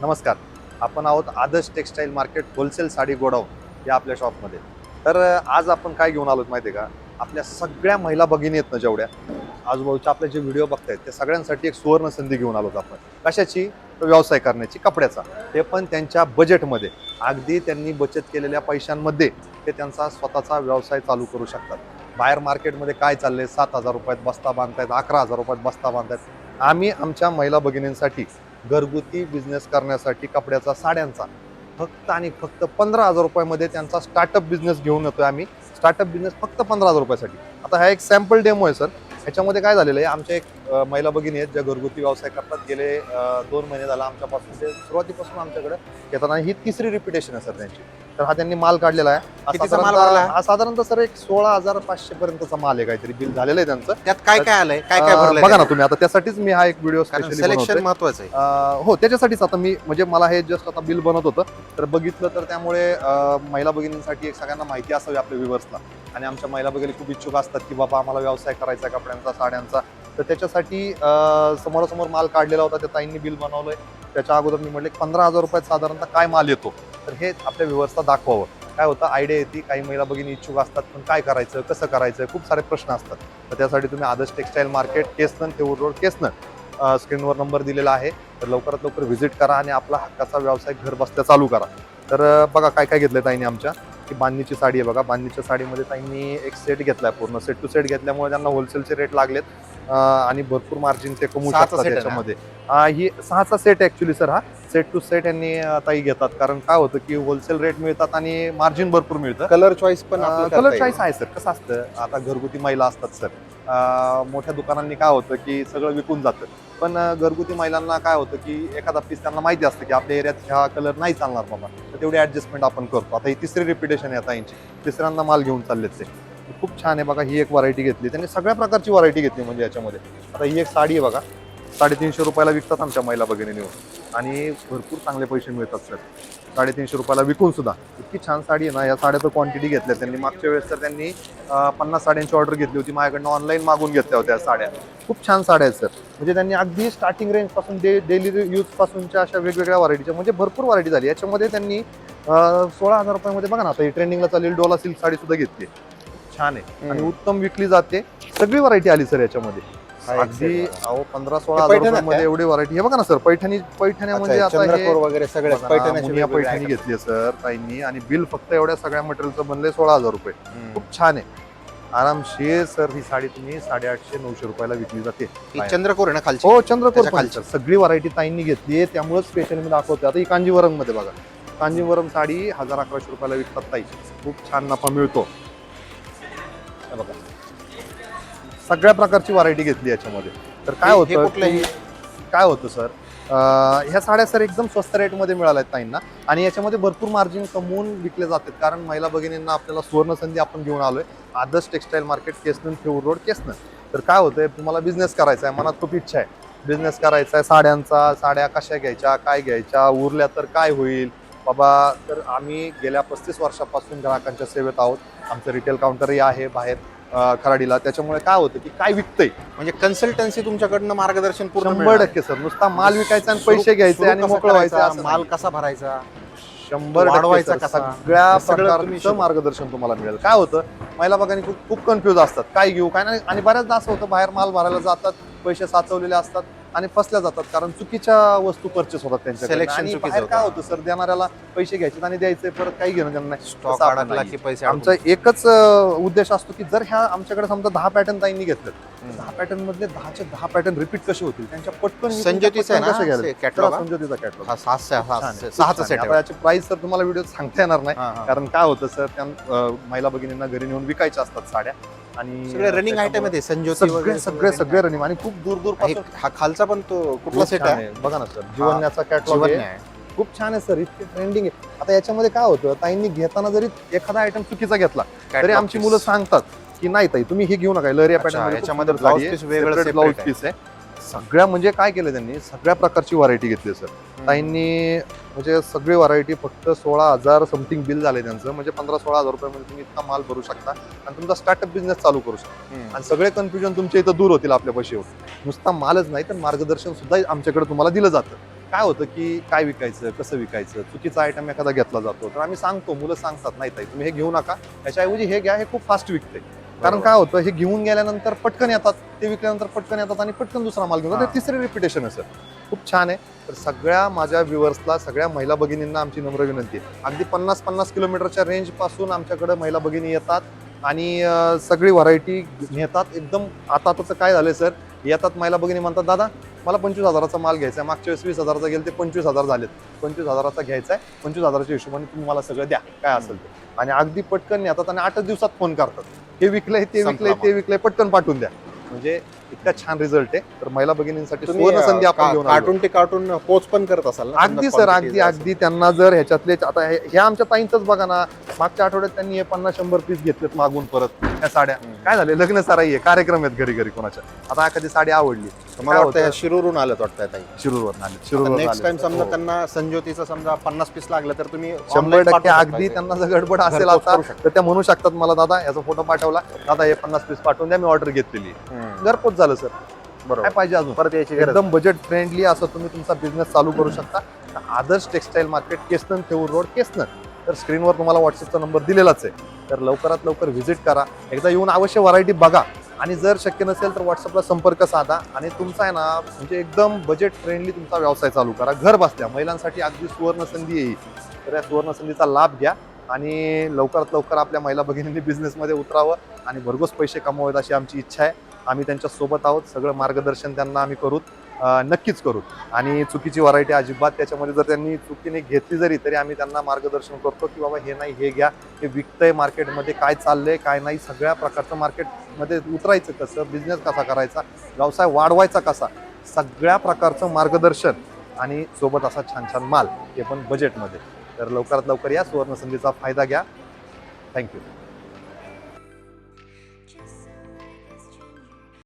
नमस्कार. आपण आहोत Adarsh textile market wholesale sari godown या आपल्या शॉपमध्ये. तर आज आपण काय घेऊन आलोत माहिती आहे का? आपल्या सगळ्या महिला भगिनी आहेत ना जेवढ्या, आजूबाजूच्या आपले जे व्हिडिओ बघतायत त्या सगळ्यांसाठी एक सुवर्ण संधी घेऊन आलोत आपण. कशाची? तर व्यवसाय करण्याची, कपड्याचा. ते पण त्यांच्या बजेटमध्ये. अगदी त्यांनी बचत केलेल्या पैशांमध्ये ते त्यांचा स्वतःचा व्यवसाय चालू करू शकतात. बाहेर मार्केटमध्ये काय चाललंय, ₹7,000 बस्ता बांधतायत, ₹11,000 बस्ता बांधतायत. आम्ही आमच्या महिला भगिनींसाठी घरगुती बिझनेस करण्यासाठी कपड्याचा, साड्यांचा फक्त आणि फक्त ₹15,000 त्यांचा स्टार्टअप बिझनेस घेऊन येतोय आम्ही. स्टार्टअप बिझनेस फक्त ₹15,000 आता हा एक सॅम्पल डेमो आहे सर. ह्याच्यामध्ये काय झालेलं आहे, आमच्या एक महिला भगिनी आहेत ज्या घरगुती व्यवसाय करतात. गेले 2 महिने झाला आमच्यापासून, ते सुरुवातीपासून आमच्याकडे येतात आणि ही तिसरी रिपिटेशन आहे सर त्यांची. तर हा त्यांनी माल काढलेला आहे. कितीचा माल भरला आहे? हा साधारणतः सर एक 16,500 पर्यंतचा माल आहे, काहीतरी बिल झालेलं आहे त्यांचं. त्यात काय काय आलंय, काय काय भरलंय? बघा ना तुम्ही, आता त्यासाठीच मी हा एक व्हिडिओ स्पेशली सिलेक्शन महत्वाचं आहे. हो, त्याच्यासाठीच आता मी म्हणजे मला हे जस्ट आता बिल बनत होतं तर बघितलं, तर त्यामुळे महिला भगिनींसाठी एक सगळ्यांना माहिती असावी आपल्या व्ह्युअर्सला. आणि आमच्या महिला भगिनी खूप इच्छुक असतात की बाबा आम्हाला व्यवसाय करायचा आहे कपड्यांचा, साड्यांचा. तर त्याच्यासाठी समोरासमोर माल काढलेला होता, त्या ताईंनी बिल बनवलंय. त्याच्या अगोदर मी म्हटलं ₹15,000 साधारणतः काय माल येतो, तर हे आपल्या व्ह्युअर्सला दाखवावं. काय होतं, आयडिया येते. काही महिला भगिनी इच्छुक असतात, पण काय करायचं, कसं करायचं, खूप सारे प्रश्न असतात. तर त्यासाठी तुम्ही Adarsh textile market, Kesnand, Theur road, Kesnand, स्क्रीनवर नंबर दिलेला आहे. तर लवकरात लवकर व्हिजिट करा आणि आपला हक्काचा व्यवसाय घर बसल्या चालू करा. तर बघा काय काय घेतलंय ताईंनी आमच्या. की बांधणीची साडी आहे बघा. बांधणीच्या साडीमध्ये ताईंनी एक सेट घेतलाय, पूर्ण सेट टू सेट घेतल्यामुळे त्यांना होलसेलचे रेट लागलेत आणि भरपूर मार्जिन ते कमवू शकतात त्याच्यामध्ये. ही 6चा सेट ऍक्च्युली सर. हा सेट टू सेट यांनी ताई घेतात, कारण काय होतं की होलसेल रेट मिळतात आणि मार्जिन भरपूर मिळतं. कलर चॉईस पण कलर चॉईस आहे सर. कसं असतं, आता घरगुती महिला असतात सर. मोठ्या दुकानांनी काय होतं की सगळं विकून जातं, पण घरगुती महिलांना काय होतं की एखादा पीस त्यांना माहिती असतं की आपल्या एरियात हा कलर नाही चालणार बाबा, तर तेवढी ऍडजस्टमेंट आपण करतो. आता ही तिसरी रिपिटेशन आहे ताईंची. तिसऱ्यांदा माल घेऊन चाललेत ते. खूप छान आहे बघा. ही एक व्हरायटी घेतली त्यांनी, सगळ्या प्रकारची व्हरायटी घेतली म्हणजे याच्यामध्ये. आता ही एक साडी आहे बघा, ₹350 विकतात आमच्या महिला भगिनी आणि भरपूर चांगले पैसे मिळतात सर. ₹350 विकून सुद्धा. इतकी छान साडी आहे ना. या साड्या तर क्वांटिटी घेतल्या त्यांनी. मागच्या वेळेस तर त्यांनी 50 साड्यांची ऑर्डर घेतली होती माझ्याकडनं, ऑनलाईन मागून घेतल्या होत्या साड्या. खूप छान साड्या आहेत सर. म्हणजे त्यांनी अगदी स्टार्टिंग रेंज पासून डेली यूज पासूनच्या अशा वेगवेगळ्या व्हरायटीच्या, म्हणजे भरपूर व्हरायटी झाली याच्यामध्ये. त्यांनी 16,000 मध्ये बघा ना, आता ही ट्रेंडिंगला चालेल डोला सिल्क साडी सुद्धा घेतली. छान आहे आणि उत्तम विकली जाते. सगळी व्हरायटी आली सर याच्यामध्ये. अगदी 15-16 मध्ये एवढी व्हरायटी. हे बघा ना सर, पैठण्या म्हणजे आता हे वगैरे सगळ्या पैठणी घेतली सर ताईंनी आणि बिल फक्त एवढ्या सगळ्या मटेरियलचं बनलंय ₹16,000. खूप छान आहे. आरामशीर सर ही साडी तुम्ही ₹850-900 विकली जाते. चंद्रकोर आहे ना खालची? हो, चंद्रकोर खालची सगळी व्हरायटी ताईंनी घेतली आहे, त्यामुळे स्पेशली मी दाखवते. आता ही कांजीवरम मध्ये बघा, कांजीवरम साडी ₹1000-1100 विकतात ताई. खूप छान नफा मिळतो. बघा सगळ्या प्रकारची व्हरायटी घेतली याच्यामध्ये. तर काय होतं, काय होतं सर, ह्या साड्या सर एकदम स्वस्त रेटमध्ये मिळाल्या आहेत ताईंना आणि याच्यामध्ये भरपूर मार्जिन कमवून विकले जातात. कारण महिला भगिनींना आपल्याला सुवर्ण संधी आपण घेऊन आलोय. Adarsh textile market, Kesnand, Theur road, Kesnand. तर काय होतंय, तुम्हाला बिझनेस करायचा आहे, मनात खूप इच्छा आहे बिझनेस करायचा आहे साड्यांचा. साड्या कशा घ्यायच्या, काय घ्यायच्या, उरल्या तर काय होईल बाबा. तर आम्ही गेल्या 35 वर्षापासून ग्राहकांच्या सेवेत आहोत. आमचं रिटेल काउंटरही आहे बाहेर खराडीला. त्याच्यामुळे काय होतं की काय विकतंय, म्हणजे कन्सल्टन्सी तुमच्याकडनं मार्गदर्शन पूर्ण 100% सर. नुसता माल विकायचा आणि पैसे घ्यायचे आणि मोकळं व्हायचं, माल कसा भरायचा, 100% सगळ्या प्रकारचं मार्गदर्शन तुम्हाला मिळेल. काय होतं, महिला बघानी खूप कन्फ्युज असतात, काय घेऊ काय नाही. आणि बऱ्याचदा असं होतं, बाहेर माल भरायला जातात, पैसे साचवलेले असतात आणि फसल्या जातात, कारण चुकीच्या वस्तू परचेस होतात त्यांच्याकडे. आणि बाहेर काय होतं सर, देणाऱ्याला पैसे घ्यायचे आणि द्यायचे, परत काही घेणं त्यांना नाही. स्टॉक अडकला की पैसे. आमचा एकच उद्देश असतो की जर ह्या आमच्याकडे समजा 10 पॅटर्न ताईंनी घेतले, 10 पॅटर्न मधले 10चे 10 पॅटर्न रिपीट कसे होतील, त्यांच्या पटकन संजोतीचा कॅटलॉग. सहाचा सेट. याची प्राइस सर तुम्हाला व्हिडिओ सांगता येणार नाही, कारण काय होतं सर, त्या महिला भगिनींना घरी नेऊन विकायच्या असतात साड्या आणि सगळे रनिंग आयटम आहे. संजोती सगळे रनिंग आणि खूप दूर दूर पासून. हा खालचा पण तो कुठला सेट आहे बघा ना सर, जीवन्याचा कॅटलॉग आहे. खूप छान आहे सर, इतके ट्रेंडिंग आहे. आता याच्यामध्ये काय होतं, ताईंनी घेताना जरी एखादा आयटम चुकीचा घेतला तरी आमची मुलं सांगतात की नाही ताई तुम्ही हे घेऊ नका, लहरिया पॅटर्न याच्यामध्ये ब्लाउज पीस आहे. सगळ्या म्हणजे काय केलं त्यांनी, सगळ्या प्रकारची व्हरायटी घेतली सर ताईंनी. म्हणजे सगळी व्हरायटी फक्त 16,000 समथिंग बिल झाले त्यांचं. म्हणजे 15-16 हजार मध्ये तुम्ही इतका माल भरू शकता आणि तुमचा स्टार्टअप बिझनेस चालू करू शकता. आणि सगळे कन्फ्युजन तुमच्या इथं दूर होतील आपल्या पैसे. नुसता मालच नाही तर मार्गदर्शन सुद्धा आमच्याकडे तुम्हाला दिलं जातं. काय होतं की काय विकायचं, कसं विकायचं, चुकीचा आयटम एखादा घेतला जातो तर आम्ही सांगतो, मुलं सांगतात नाही ताई तुम्ही हे घेऊ नका, त्याच्याऐवजी हे घ्या, हे खूप फास्ट विकते. कारण काय होतं हे घेऊन गेल्यानंतर पटकन येतात, ते विकल्यानंतर पटकन येतात आणि पटकन दुसरा माल घेऊन हा. जातात. तिसरी रिपिटेशन आहे सर, खूप छान आहे. तर सगळ्या माझ्या व्ह्युअर्सला, सगळ्या महिला भगिनींना आमची नम्र विनंती आहे, अगदी 50-50 किलोमीटरच्या रेंज पासून आमच्याकडे महिला भगिनी येतात आणि सगळी व्हरायटी घेतात. एकदम आता काय झालंय सर, येतात महिला भगिनी म्हणतात दादा मला 25,000चा माल घ्यायचा आहे, मागच्या वेळेस 20,000चा गेले ते 25,000 झालेत, 25,000चा घ्यायचा आहे, 25,000च्या हिशोबाने तुम्ही मला सगळं द्या काय असेल ते. आणि अगदी पटकन येतात आणि 8 दिवसात फोन करतात, हे विकलंय ते विकलंय ते विकलंय, पटकन पाठवून द्या. म्हणजे इतका छान रिझल्ट आहे. तर महिला भगिनींसाठी सुवर्ण संधी आपण घेऊन आलो. कार्टून ते कार्टून पोच पण करत असाल ना? अगदी सर, अगदी त्यांना जर ह्याच्यातले आता ह्या आमच्या ताईंच बघा ना, मागच्या आठवड्यात त्यांनी हे 50-100 पीस घेतलेत मागून परत ह्या साड्या. काय झाले, लग्न सराई आहे, कार्यक्रम आहेत घरी घरी कोणाच्या, आता एखादी साडी आवडली मला वाटतं शिरूरून आलं वाटतं ताई. शिरूरवरून आले, शिरूरवरून नेक्स्ट टाइम आले. समजा हो. त्यांना संज्योतीचं समजा 50 पीस लागलं तर तुम्ही 100% अगदी त्यांना जर गडबड असेल घरपोच आता करू शकता. तर त्या म्हणू शकतात मला दादा याचा फोटो पाठवला, दादा हे 50 पीस पाठवून द्या, मी ऑर्डर घेतलेली आहे. घरपोच झालं सर, काय बरोबर. पाहिजे अजून. परत यायची गरज एकदम बजेट फ्रेंडली असं तुम्ही तुमचा बिझनेस चालू करू शकता. Adarsh textile market, Kesnand Theur road, Kesnand. तर स्क्रीनवर तुम्हाला व्हॉट्सअपचा नंबर दिलेलाच आहे. तर लवकरात लवकर व्हिजिट करा, एकदा येऊन अवश्य व्हरायटी बघा आणि जर शक्य नसेल तर व्हॉट्सअपला संपर्क साधा आणि तुमचा आहे ना म्हणजे एकदम बजेट फ्रेंडली तुमचा व्यवसाय चालू करा घर बसल्या. महिलांसाठी अगदी सुवर्ण संधी येईल. तर या सुवर्ण संधीचा लाभ घ्या आणि लवकरात लवकर आपल्या महिला भगिनींनी बिझनेसमध्ये उतरावं आणि भरघोस पैसे कमवावेत अशी आमची इच्छा आहे. आम्ही त्यांच्या सोबत आहोत, सगळं मार्गदर्शन त्यांना आम्ही करू, नक्कीच करू. आणि चुकीची व्हरायटी अजिबात त्याच्यामध्ये जर त्यांनी चुकीने घेतली जरी तरी आम्ही त्यांना मार्गदर्शन करतो की बाबा हे नाही हे घ्या, हे विकतंय मार्केटमध्ये, काय चाललंय काय नाही, सगळ्या प्रकारचं मार्केटमध्ये उतरायचं कसं, बिझनेस कसा करायचा, व्यवसाय वाढवायचा कसा, सगळ्या प्रकारचं मार्गदर्शन आणि सोबत असा छान छान माल, हे पण बजेटमध्ये. तर लवकरात लवकर या, सुवर्ण संधीचा फायदा घ्या. थँक्यू.